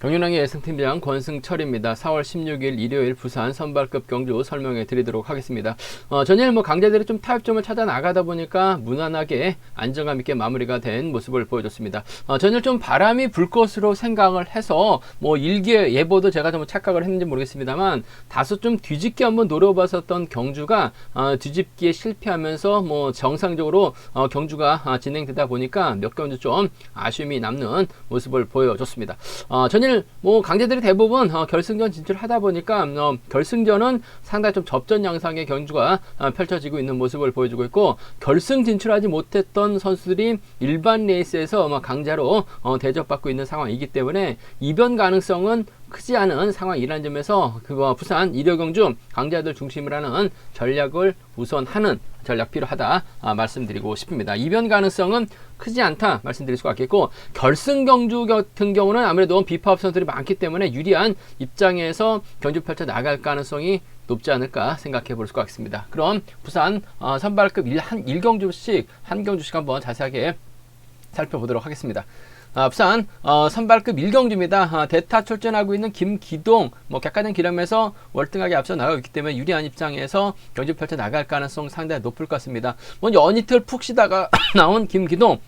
정윤왕의 예상팀장 권승철입니다. 4월 16일 일요일 부산 선발급 경주 설명해 드리도록 하겠습니다. 전일 강자들이 좀 타협점을 찾아 나가다 보니까 무난하게 안정감 있게 마무리가 된 모습을 보여줬습니다. 전일 좀 바람이 불 것으로 생각을 해서 일기에 예보도 제가 좀 착각을 했는지 모르겠습니다만 다소 좀 뒤집게 한번 노려봤었던 경주가 뒤집기에 실패하면서 정상적으로 경주가 진행되다 보니까 몇 경주 좀 아쉬움이 남는 모습을 보여줬습니다. 전일 강자들이 대부분 결승전 진출하다 보니까 결승전은 상당히 좀 접전 양상의 경주가 펼쳐지고 있는 모습을 보여주고 있고, 결승 진출하지 못했던 선수들이 일반 레이스에서 강자로 대접받고 있는 상황이기 때문에 이변 가능성은 크지 않은 상황이라는 점에서 부산 1호 경주 강자들 중심으로 하는 전략을 우선하는 전략 필요하다 말씀드리고 싶습니다. 이변 가능성은 크지 않다 말씀드릴 수가 있겠고, 결승 경주 같은 경우는 아무래도 비파업 선수들이 많기 때문에 유리한 입장에서 경주 펼쳐 나갈 가능성이 높지 않을까 생각해 볼 수가 있습니다. 그럼 부산 선발급 1경주씩 한 경주씩 한번 자세하게 살펴보도록 하겠습니다. 부산 선발급 1경주입니다. 대타 출전하고 있는 김기동 객관적 기량에서 월등하게 앞서 나가고 있기 때문에 유리한 입장에서 경주 펼쳐 나갈 가능성 상당히 높을 것 같습니다. 연이틀 푹 쉬다가 나온 김기동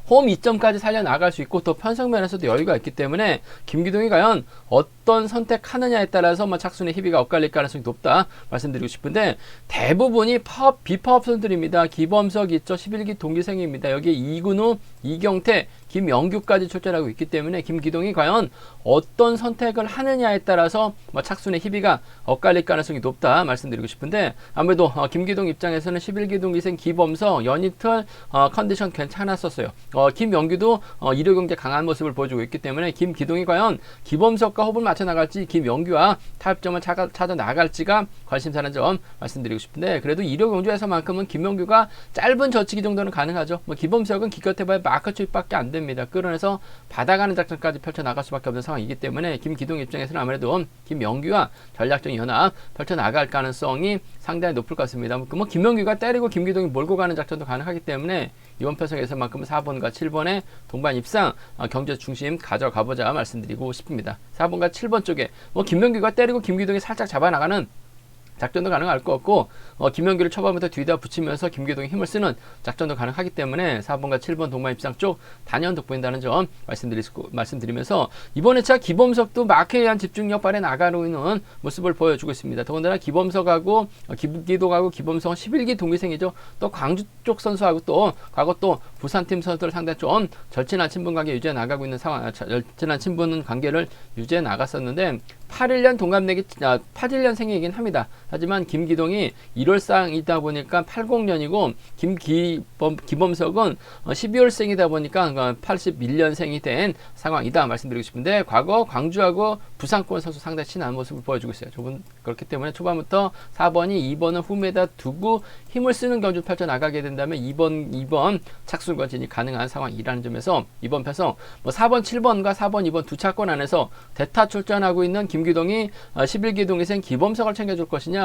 홈 2점까지 살려나갈 수 있고 또 편성면에서도 여유가 있기 때문에 김기동이 과연 어떤 선택하느냐에 따라서 착순의 희비가 엇갈릴 가능성이 높다 말씀드리고 싶은데, 대부분이 비파업 선수들입니다. 기범석 있죠. 11기 동기생입니다. 여기에 이근우, 이경태, 김영규까지 출전하고 있기 때문에 김기동이 과연 어떤 선택을 하느냐에 따라서 착순의 희비가 엇갈릴 가능성이 높다 말씀드리고 싶은데, 아무래도 김기동 입장에서는 11기 동기생 기범석 연이틀 컨디션 괜찮았었어요. 김영규도 1호 경제 강한 모습을 보여주고 있기 때문에 김기동이 과연 기범석과 호흡을 맞춰 나갈지 김영규와 타협점을 찾아 나갈지가 관심사는 점 말씀드리고 싶은데, 그래도 1호 경주에서만큼은 김영규가 짧은 저치기 정도는 가능하죠. 기범석은 기껏해봐야 마크 추입밖에 안 됩니다. 끌어내서 받아가는 작전까지 펼쳐 나갈 수밖에 없는 상황이기 때문에 김기동 입장에서는 아무래도 김영규와 전략적인 연합 펼쳐 나갈 가능성이 상당히 높을 것 같습니다. 김영규가 때리고 김기동이 몰고 가는 작전도 가능하기 때문에 이번 편성에서만큼은 4번과 7번의 동반 입상 경제 중심 가져가보자 말씀드리고 싶습니다. 4번과 7번 쪽에 김명규가 때리고 김기동이 살짝 잡아나가는 작전도 가능할 것 같고, 김영규를 초반부터 뒤에다 붙이면서 김기동이 힘을 쓰는 작전도 가능하기 때문에 4번과 7번 동반 입상 쪽 단연 돋보인다는 점 말씀드리면서, 이번 회차 기범석도 마크에 의한 집중력 발휘 나가고 있는 모습을 보여주고 있습니다. 더군다나 기범석하고 김기동하고 기범석은 11기 동기생이죠. 또 광주 쪽 선수하고 또 과거 또 부산팀 선수들 상당히 좀 절친한 친분 관계 유지해 나가고 있는 상황, 절친한 친분 관계를 유지해 나갔었는데 81년생이긴 합니다. 하지만 김기동이 1월생이다 보니까 80년이고 기범석은 12월생이다 보니까 81년생이 된 상황이다 말씀드리고 싶은데, 과거 광주하고 부산권 선수 상당히 친한 모습을 보여주고 있어요. 그렇기 때문에 초반부터 4번이 2번을 홈에다 두고 힘을 쓰는 경주 펼쳐 나가게 된다면 2번 착순 거진이 가능한 상황이라는 점에서 이번 편성 4번, 7번과 4번, 2번 두 차권 안에서 대타 출전하고 있는 김기동이 11기 동기생 기범석을 챙겨줄 것이냐,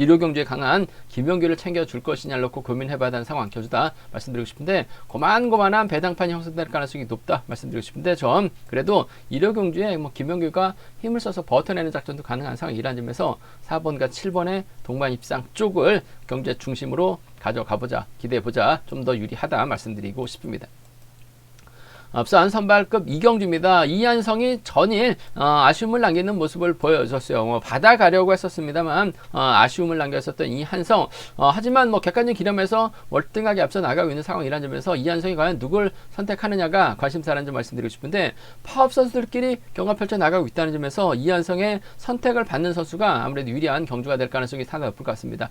1호 경주에 강한 김영규를 챙겨줄 것이냐를 놓고 고민해봐야 하는 상황 경주다 말씀드리고 싶은데, 고만고만한 배당판이 형성될 가능성이 높다 말씀드리고 싶은데, 전 그래도 1호 경주에 김영규가 힘을 써서 버텨내는 작전도 가능한 상황이라는 점에서 4번과 7번의 동반 입상 쪽을 경주의 중심으로 가져가보자, 기대해보자, 좀 더 유리하다 말씀드리고 싶습니다. 부산 선발급 2경주입니다. 이한성이 전일 아쉬움을 남기는 모습을 보여줬어요. 받아가려고 했었습니다만 아쉬움을 남겼었던 이한성, 하지만 객관적 기념에서 월등하게 앞서 나가고 있는 상황이라는 점에서 이한성이 과연 누굴 선택하느냐가 관심사라는 점 말씀드리고 싶은데, 파업 선수들끼리 경합 펼쳐 나가고 있다는 점에서 이한성의 선택을 받는 선수가 아무래도 유리한 경주가 될 가능성이 상당히 높을 것 같습니다.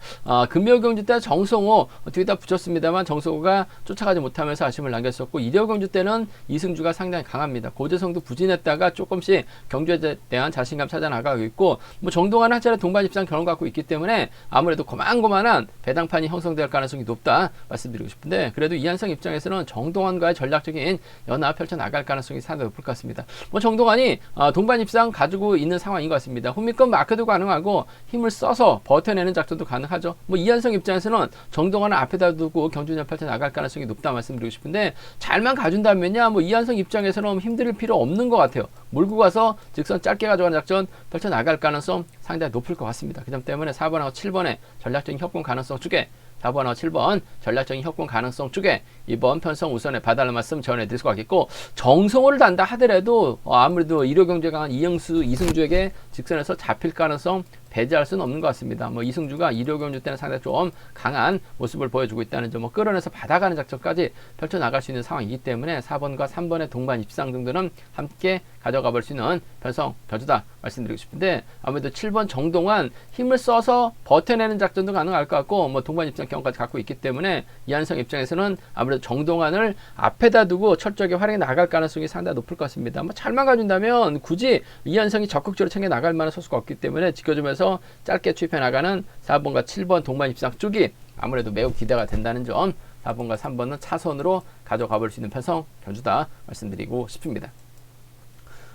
금요 경주 때 정성호 뒤에다 붙였습니다만 정성호가 쫓아가지 못하면서 아쉬움을 남겼었고, 1호 경주 때는 이승주가 상당히 강합니다. 고재성도 부진했다가 조금씩 경주에 대한 자신감 찾아 나가고 있고, 정동환은 한 차례 동반 입상 경험 갖고 있기 때문에 아무래도 고만고만한 배당판이 형성될 가능성이 높다 말씀드리고 싶은데, 그래도 이한성 입장에서는 정동환과의 전략적인 연합 펼쳐 나갈 가능성이 상당히 높을 것 같습니다. 정동환이 동반 입상 가지고 있는 상황인 것 같습니다. 홈미권 마크도 가능하고 힘을 써서 버텨내는 작전도 가능하죠. 이한성 입장에서는 정동환을 앞에다 두고 경주전 펼쳐 나갈 가능성이 높다 말씀드리고 싶은데, 잘만 가준다면요 뭐 이한성 입장에서는 힘들 필요 없는 것 같아요. 몰고 가서 직선 짧게 가져가는 작전 펼쳐나갈 가능성 상당히 높을 것 같습니다. 그 점 때문에 4번하고 7번의 전략적인 협공 가능성 쪽에 4번하고 7번 전략적인 협공 가능성 쪽에 이번 편성 우선에 봐달라는 말씀 전해드릴 수가 있겠고, 정성호를 단다 하더라도 아무래도 일요경제 강한 이승주에게 직선에서 잡힐 가능성 배제할 수는 없는 것 같습니다. 뭐 이승주가 일요경주 때는 상당히 좀 강한 모습을 보여주고 있다는 점, 뭐 끌어내서 받아가는 작전까지 펼쳐나갈 수 있는 상황이기 때문에 4번과 3번의 동반 입상 정도는 함께 가져가 볼 수 있는 편성 견주다 말씀드리고 싶은데, 아무래도 7번 정동환 힘을 써서 버텨내는 작전도 가능할 것 같고, 뭐 동반 입상 경험까지 갖고 있기 때문에 이한성 입장에서는 아무래도 정동환을 앞에다 두고 철저하게 활용해 나갈 가능성이 상당히 높을 것 같습니다. 뭐 잘만 가준다면 굳이 이한성이 적극적으로 챙겨 나갈 만한 선수가 없기 때문에 지켜주면서 짧게 투입해 나가는 4번과 7번 동반 입상 쪽이 아무래도 매우 기대가 된다는 점, 4번과 3번은 차선으로 가져가 볼 수 있는 편성 견주다 말씀드리고 싶습니다.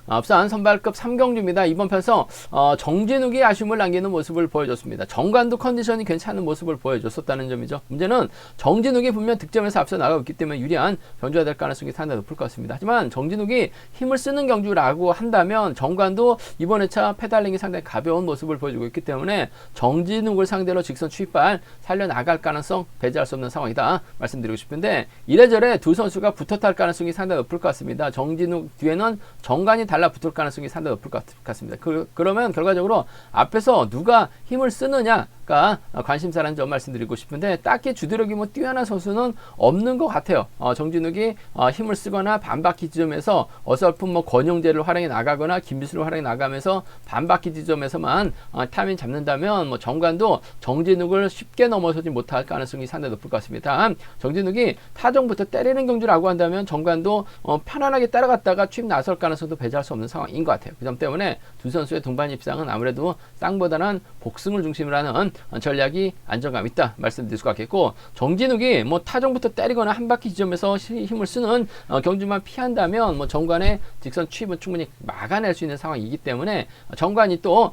앞선 선발급 3경주입니다. 이번 편성 정진욱이 아쉬움을 남기는 모습을 보여줬습니다. 정관도 컨디션이 괜찮은 모습을 보여줬었다는 점이죠. 문제는 정진욱이 분명 득점에서 앞서 나가고 있기 때문에 유리한 경주가 될 가능성이 상당히 높을 것 같습니다. 하지만 정진욱이 힘을 쓰는 경주라고 한다면 정관도 이번 회차 페달링이 상당히 가벼운 모습을 보여주고 있기 때문에 정진욱을 상대로 직선 추입발 살려나갈 가능성 배제할 수 없는 상황이다 말씀드리고 싶은데, 이래저래 두 선수가 붙었다 할 가능성이 상당히 높을 것 같습니다. 정진욱 뒤에는 정관이 달라붙을 가능성이 상당히 높을 것 같습니다. 그러면 결과적으로 앞에서 누가 힘을 쓰느냐가 관심사라는 점 말씀드리고 싶은데, 딱히 주도력이 뭐 뛰어난 선수는 없는 것 같아요. 정진욱이 힘을 쓰거나 반바퀴 지점에서 어설픈 뭐 권용재를 활용해 나가거나 김비수를 활용해 나가면서 반바퀴 지점에서만 타이밍 잡는다면 뭐 정관도 정진욱을 쉽게 넘어서지 못할 가능성이 상당히 높을 것 같습니다. 정진욱이 타정부터 때리는 경주라고 한다면 정관도 편안하게 따라갔다가 취입 나설 가능성도 배제할 수 없는 상황인 것 같아요. 그 점 때문에 두 선수의 동반 입상은 아무래도 쌍보다는 복승을 중심으로 하는 전략이 안정감 있다 말씀드릴 수가 있겠고, 정진욱이 뭐 타정부터 때리거나 한 바퀴 지점에서 힘을 쓰는 경주만 피한다면 뭐 정관의 직선 추입은 충분히 막아낼 수 있는 상황이기 때문에 정관이 또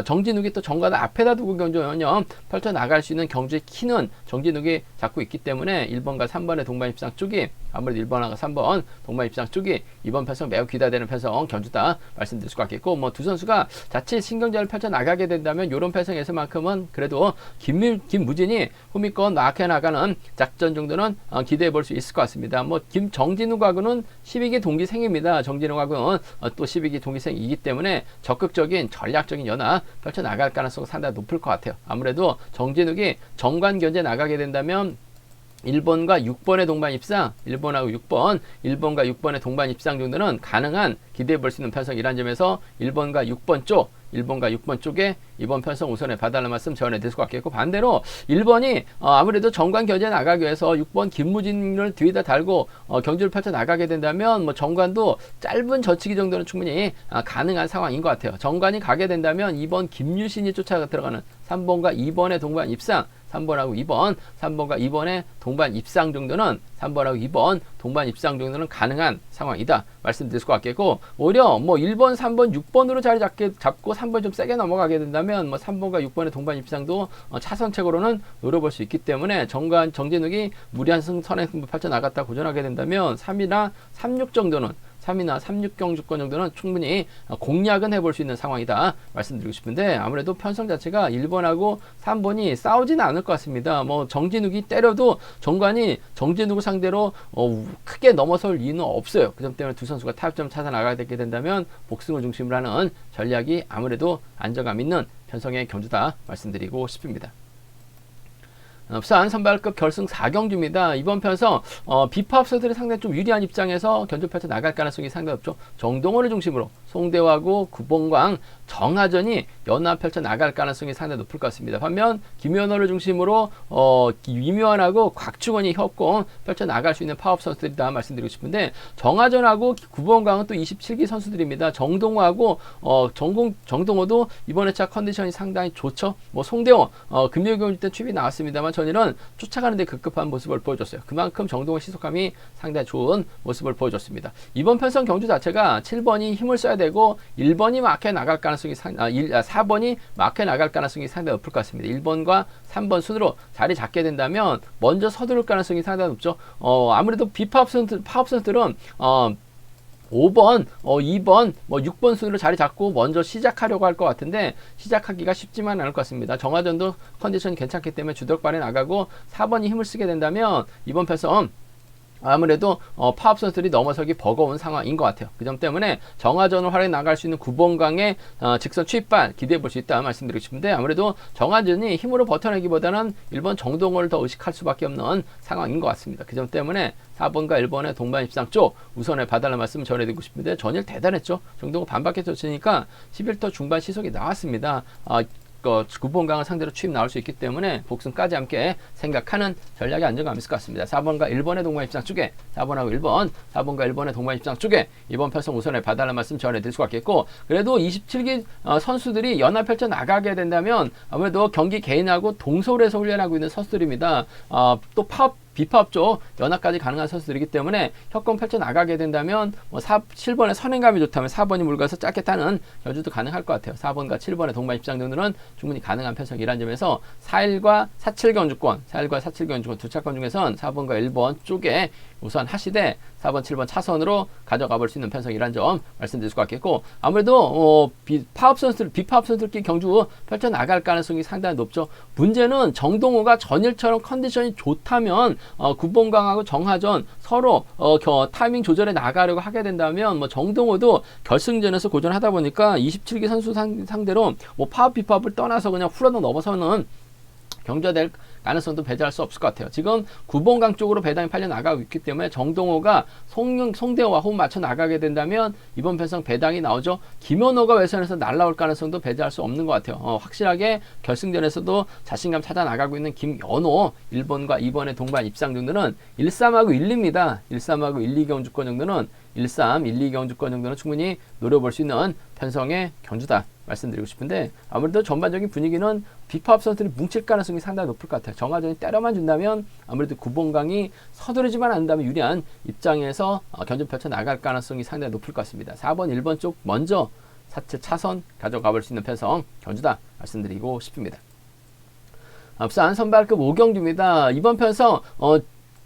정진욱이 또 정관을 앞에다 두고 경주 전념 펼쳐 나갈 수 있는 경주의 키는 정진욱이 잡고 있기 때문에 1번과 3번의 동반 입상 쪽이 아무래도 1번하고 3번 동반 입상 쪽이 이번 편성 매우 기대되는 편성 견주다 말씀드릴 수가 있겠고, 뭐 두 선수가 자칫 신경전을 펼쳐 나가게 된다면 이런 편성에서만큼은 그래도 김무진이 후미권 마크해 나가는 작전 정도는 기대해 볼 수 있을 것 같습니다. 뭐 정진욱하고는 12기 동기생입니다. 정진욱하고는 또 12기 동기생이기 때문에 적극적인 전략적인 연합 펼쳐 나갈 가능성이 상당히 높을 것 같아요. 아무래도 정진욱이 정관 견제 나가게 된다면 1번과 6번의 동반 입상, 1번하고 6번, 1번과 6번의 동반 입상 정도는 가능한 기대해 볼 수 있는 편성이라는 점에서 1번과 6번 쪽, 1번과 6번 쪽에 이번 편성 우선에 봐달라는 말씀 전해드릴 것 같겠고, 반대로 1번이 아무래도 정관 견제 나가기 위해서 6번 김무진을 뒤에다 달고 경주를 펼쳐 나가게 된다면 뭐 정관도 짧은 젖히기 정도는 충분히 가능한 상황인 것 같아요. 정관이 가게 된다면 2번 김유신이 쫓아가 들어가는 3번과 2번의 동반 입상, 3번하고 2번, 3번과 2번의 동반 입상 정도는 3번하고 2번 동반 입상 정도는 가능한 상황이다 말씀드릴 것 같겠고, 오히려 뭐 1번, 3번, 6번으로 자리 잡고 3번 좀 세게 넘어가게 된다면 뭐 3번과 6번의 동반 입상도 차선책으로는 노려볼 수 있기 때문에 정진욱이 무리한 선행 승부 펼쳐 나갔다 고전하게 된다면 3이나 36 정도는 3이나 36경주권 정도는 충분히 공략은 해볼 수 있는 상황이다 말씀드리고 싶은데, 아무래도 편성 자체가 1번하고 3번이 싸우지는 않을 것 같습니다. 뭐 정진욱이 때려도 정관이 정진욱을 상대로 크게 넘어설 이유는 없어요. 그 점 때문에 두 선수가 타협점 찾아 나가게 되게 된다면 복승을 중심으로 하는 전략이 아무래도 안정감 있는 편성의 경주다 말씀드리고 싶습니다. 부산 선발급 결승 4경주입니다. 이번 편성 비파 합서들이 상당히 좀 유리한 입장에서 견주 펼쳐 나갈 가능성이 상당히 높죠. 정동원을 중심으로 송대화하고 구봉광, 정하전이 연합 펼쳐 나갈 가능성이 상당히 높을 것 같습니다. 반면 김연호를 중심으로 이묘한하고 곽충원이 협공 펼쳐 나갈 수 있는 파업 선수들이다 말씀드리고 싶은데, 정하전하고 구봉광은 또 27기 선수들입니다. 정동호하고 정동호도 이번 회차 컨디션이 상당히 좋죠. 뭐 송대호 금요일경주 때 취입이 나왔습니다만 전일은 쫓아가는데 급급한 모습을 보여줬어요. 그만큼 정동호 시속감이 상당히 좋은 모습을 보여줬습니다. 이번 편성 경주 자체가 7번이 힘을 써야 되고 1번이 막혀 나갈 가능성이 4 4번이 막혀 나갈 가능성이 상당히 높을 것 같습니다. 1번과 3번 순으로 자리 잡게 된다면 먼저 서두를 가능성이 상당히 높죠. 아무래도 비파업 선수들은 5번, 2번, 6번 순으로 자리 잡고 먼저 시작하려고 할 것 같은데 시작하기가 쉽지만 않을 것 같습니다. 정화전도 컨디션이 괜찮기 때문에 주덕발에 나가고 4번이 힘을 쓰게 된다면 이번 패선 아무래도 파업 선수들이 넘어서기 버거운 상황인 것 같아요. 그 점 때문에 정화전을 활용해 나갈 수 있는 9번강의 직선 취입발 기대해 볼 수 있다 말씀드리고 싶은데 아무래도 정화전이 힘으로 버텨내기보다는 1번 정동호를 더 의식할 수밖에 없는 상황인 것 같습니다. 그 점 때문에 4번과 1번의 동반 입상 쪽 우선에 봐달라는 말씀 전해드리고 싶은데 전일 대단했죠. 정동호 반밖에 졌으니까 11터 중반 시속이 나왔습니다. 9번강을 상대로 취입 나올 수 있기 때문에 복승까지 함께 생각하는 전략의 안정감이 있을 것 같습니다. 4번과 1번의 동반 입상 쪽에 4번하고 1번, 4번과 1번의 동반 입상 쪽에 이번 편성 우선에 봐달라는 말씀 전해드릴 수가 있겠고 그래도 27기 선수들이 연합 펼쳐 나가게 된다면 아무래도 경기 개인하고 동솔해서 훈련하고 있는 선수들입니다. 또 비파업 쪽 연합까지 가능한 선수들이기 때문에 협공 펼쳐 나가게 된다면 7번의 선행감이 좋다면 4번이 물가서 짧게 타는 여주도 가능할 것 같아요. 4번과 7번의 동반 입상 정도는 충분히 가능한 편성이라는 점에서 4.1과 4.7 견주권, 4.1과 4.7 견주권 두 차권 중에선 4번과 1번 쪽에 우선 하시되 4번, 7번 차선으로 가져가 볼 수 있는 편성이라는 점 말씀드릴 수가 있겠고 아무래도 비파업 선수들끼리 경주 펼쳐 나갈 가능성이 상당히 높죠. 문제는 정동호가 전일처럼 컨디션이 좋다면 9번강하고 정하전 서로 타이밍 조절해 나가려고 하게 된다면 정동호도 결승전에서 고전하다 보니까 27기 선수 상대로 파업 비파업을 떠나서 그냥 후러덩 넘어서는 경주될 가능성도 배제할 수 없을 것 같아요. 지금 9번강 쪽으로 배당이 팔려 나가고 있기 때문에 정동호가 송대호와 호흡 맞춰 나가게 된다면 이번 편성 배당이 나오죠. 김현호가 외선에서 날라올 가능성도 배제할 수 없는 것 같아요. 확실하게 결승전에서도 자신감 찾아 나가고 있는 김연호 1번과 2번의 동반 입상 정도는 1-3하고 1-2입니다. 1-3하고 1-2 경주권 정도는 1-3, 1-2 경주권 정도는 충분히 노려볼 수 있는 편성의 경주다 말씀드리고 싶은데 아무래도 전반적인 분위기는 비파업 선수들이 뭉칠 가능성이 상당히 높을 것 같아요. 정하전이 때려만 준다면 아무래도 9번강이 서두르지만 않는다면 유리한 입장에서 견주 펼쳐 나갈 가능성이 상당히 높을 것 같습니다. 4번, 1번 쪽 먼저 4차 차선 가져가 볼 수 있는 편성 견주다 말씀드리고 싶습니다. 앞선 선발급 5경주입니다. 이번 편성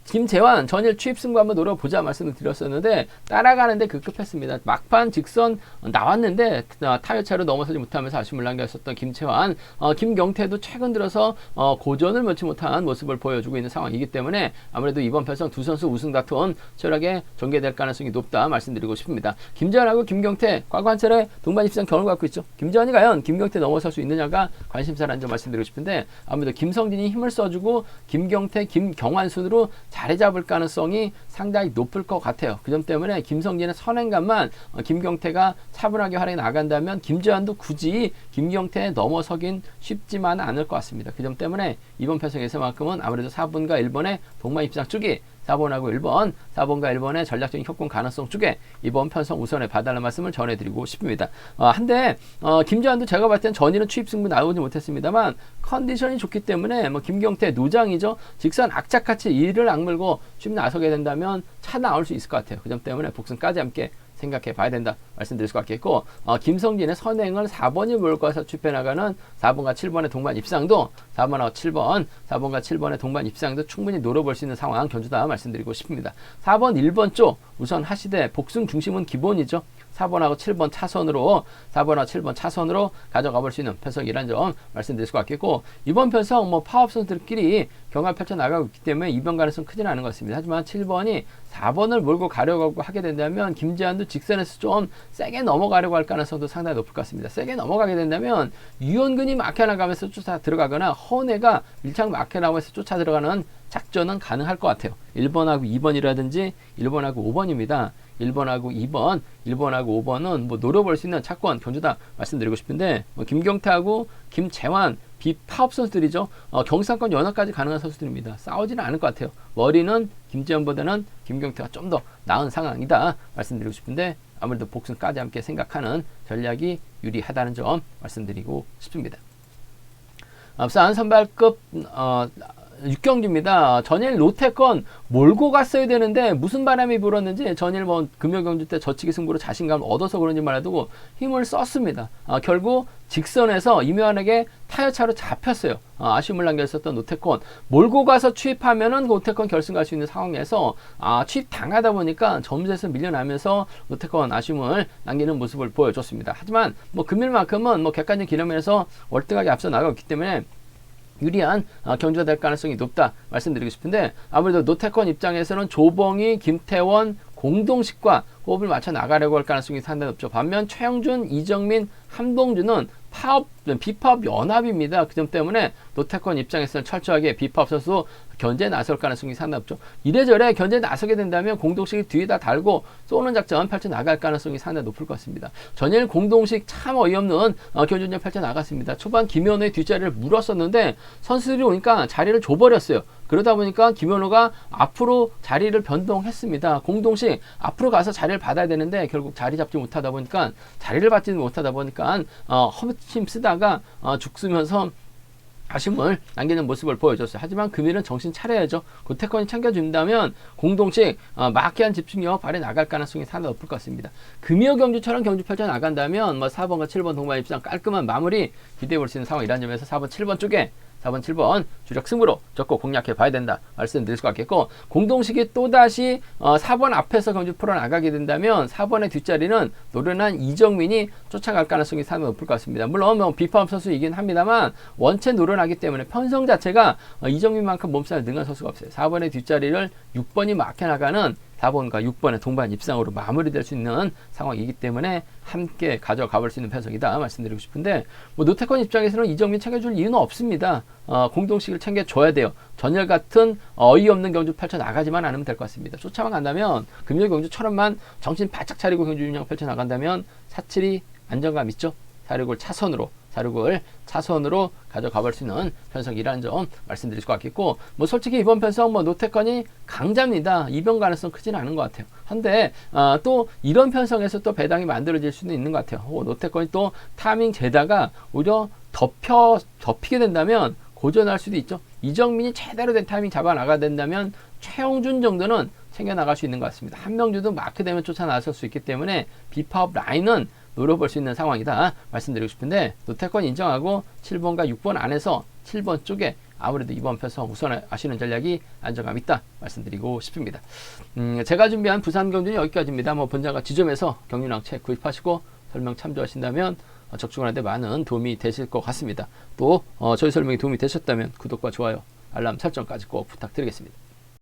김재환 전일 취입 승부 한번 노려보자 말씀을 드렸었는데 따라가는데 급급했습니다. 막판 직선 나왔는데 타이어차로 넘어서지 못하면서 아쉬움을 남겼었던 김재환, 김경태도 최근 들어서 고전을 면치 못한 모습을 보여주고 있는 상황이기 때문에 아무래도 이번 편성 두 선수 우승 다툼 치열하게 전개될 가능성이 높다 말씀드리고 싶습니다. 김재환하고 김경태 과거 한 차례 동반 입상 경험을 갖고 있죠. 김재환이 과연 김경태 넘어설 수 있느냐가 관심사라는 점 말씀드리고 싶은데 아무래도 김성진이 힘을 써주고 김경태, 김경환 순으로 자리 잡을 가능성이 상당히 높을 것 같아요. 그 점 때문에 김성진의 선행감만 김경태가 차분하게 활용해 나간다면 김재환도 굳이 김경태에 넘어서긴 쉽지만 않을 것 같습니다. 그 점 때문에 이번 편성에서만큼은 아무래도 4번과 1번의 동반 입상 쪽이 4번하고 1번, 4번과 1번의 전략적인 협공 가능성 쪽에 이번 편성 우선에 봐달라는 말씀을 전해드리고 싶습니다. 한데 김재환도 제가 봤을 땐 전일은 취입 승부 나오지 못했습니다만 컨디션이 좋기 때문에 김경태 노장이죠. 직선 악착같이 이를 악물고 취입 나서게 된다면 차 나올 수 있을 것 같아요. 그 점 때문에 복승까지 함께 생각해 봐야 된다 말씀드릴 수가 있겠고 김성진의 선행을 4번이 몰고 와서 취입해 나가는 4번과 7번의 동반 입상도 4번과 7번의 동반 입상도 충분히 노려볼 수 있는 상황 견주다 말씀드리고 싶습니다. 4번 1번 쪽 우선 하시되 복승 중심은 기본이죠. 4번하고 7번 차선으로 4번하고 7번 차선으로 가져가 볼 수 있는 편성이라는 점 말씀드릴 수가 있겠고 이번 편성 파업 선수들끼리 경합 펼쳐 나가고 있기 때문에 이변 가능성 크지는 않은 것 같습니다. 하지만 7번이 4번을 몰고 가려고 하게 된다면 김재환도 직선에서 좀 세게 넘어가려고 할 가능성도 상당히 높을 것 같습니다. 세게 넘어가게 된다면 유현근이 막혀나가면서 쫓아 들어가거나 허은혜가 밀착 막혀나가면서 쫓아 들어가는 작전은 가능할 것 같아요. 1번하고 2번이라든지 1번하고 5번입니다. 1번하고 2번, 1번하고 5번은 노려볼 수 있는 차권 견주다 말씀드리고 싶은데 김경태하고 김재환 비파업 선수들이죠. 경상권 연합까지 가능한 선수들입니다. 싸우지는 않을 것 같아요. 머리는 김재환보다는 김경태가 좀 더 나은 상황이다 말씀드리고 싶은데 아무래도 복승까지 함께 생각하는 전략이 유리하다는 점 말씀드리고 싶습니다. 앞선 선발급 6경기입니다. 전일 롯데건 몰고 갔어야 되는데 무슨 바람이 불었는지 전일 뭐 금요경주 때 젖히기 승부로 자신감을 얻어서 그런지 말해도 힘을 썼습니다. 결국 직선에서 이묘한에게 타여차로 잡혔어요. 아쉬움을 남겼었던 롯데건 몰고 가서 취입하면은 롯데건 결승 갈 수 있는 상황에서 취입 당하다 보니까 점수에서 밀려나면서 롯데건 아쉬움을 남기는 모습을 보여줬습니다. 하지만 뭐 금일만큼은 뭐 객관적 기념에서 월등하게 앞서 나가고 있기 때문에 유리한 경주가 될 가능성이 높다 말씀드리고 싶은데, 아무래도 노태권 입장에서는 조봉희, 김태원, 공동식과 호흡을 맞춰 나가려고 할 가능성이 상당히 높죠. 반면 최영준, 이정민, 한동주는 비파업 연합입니다. 그 점 때문에 노태권 입장에서는 철저하게 비파업 선수 견제에 나설 가능성이 상당히 높죠. 이래저래 견제에 나서게 된다면 공동식이 뒤에다 달고 쏘는 작전 펼쳐 나갈 가능성이 상당히 높을 것 같습니다. 전일 공동식 참 어이없는 견제전 펼쳐 나갔습니다. 초반 김현우의 뒷자리를 물었었는데 선수들이 오니까 자리를 줘버렸어요. 그러다 보니까 김현우가 앞으로 자리를 변동했습니다. 공동식 앞으로 가서 자리를 받아야 되는데 결국 자리 잡지 못하다 보니까 허무침 쓰다가 죽으면서 아쉬움을 남기는 모습을 보여줬어요. 하지만 금일은 정신 차려야죠. 고태권이 챙겨준다면 공동식 마키한 집중력 발휘 나갈 가능성이 상당히 높을 것 같습니다. 금요 경주처럼 경주 펼쳐 나간다면 뭐 4번과 7번 동반 입장 깔끔한 마무리 기대해 볼 수 있는 상황이라는 점에서 4번, 7번 쪽에 4번, 7번 주력 승부로 적극 공략해 봐야 된다 말씀드릴 수 같겠고, 공동식이 또다시 4번 앞에서 경주 풀어나가게 된다면 4번의 뒷자리는 노련한 이정민이 쫓아갈 가능성이 상당히 높을 것 같습니다. 물론 뭐 비파업 선수이긴 합니다만 원체 노련하기 때문에 편성 자체가 이정민만큼 몸싸움이 능한 선수가 없어요. 4번의 뒷자리를 6번이 막혀나가는 4번과 6번의 동반 입상으로 마무리될 수 있는 상황이기 때문에 함께 가져가 볼 수 있는 편성이다 말씀드리고 싶은데, 뭐 노태권 입장에서는 이정민 챙겨줄 이유는 없습니다. 공동식을 챙겨줘야 돼요. 전열 같은 어이없는 경주 펼쳐 나가지만 않으면 될 것 같습니다. 쫓아만 간다면 금요 경주처럼만 정신 바짝 차리고 경주 운영 펼쳐 나간다면 사칠이 안정감 있죠. 466을 차선으로 가져가 볼 수 있는 편성이라는 점 말씀드릴 수 같겠고, 뭐 솔직히 이번 편성 뭐 노태권이 강자입니다. 이변 가능성 크지는 않은 것 같아요. 한데 또 이런 편성에서 또 배당이 만들어질 수는 있는 것 같아요. 노태권이 또 타이밍 재다가 오히려 덮이게 된다면 고전할 수도 있죠. 이정민이 제대로 된 타이밍 잡아 나가야 된다면 최영준 정도는 챙겨 나갈 수 있는 것 같습니다. 한명주도 마크되면 쫓아 나설 수 있기 때문에 비파업 라인은 노려볼 수 있는 상황이다 말씀드리고 싶은데, 노태권 인정하고 7번과 6번 안에서 7번 쪽에 아무래도 이번 편성 우선하시는 전략이 안정감 있다 말씀드리고 싶습니다. 제가 준비한 부산 경주는 여기까지입니다. 뭐 본장과 지점에서 경륜왕 책 구입하시고 설명 참조하신다면 적중하는데 많은 도움이 되실 것 같습니다. 또 저희 설명이 도움이 되셨다면 구독과 좋아요, 알람 설정까지 꼭 부탁드리겠습니다.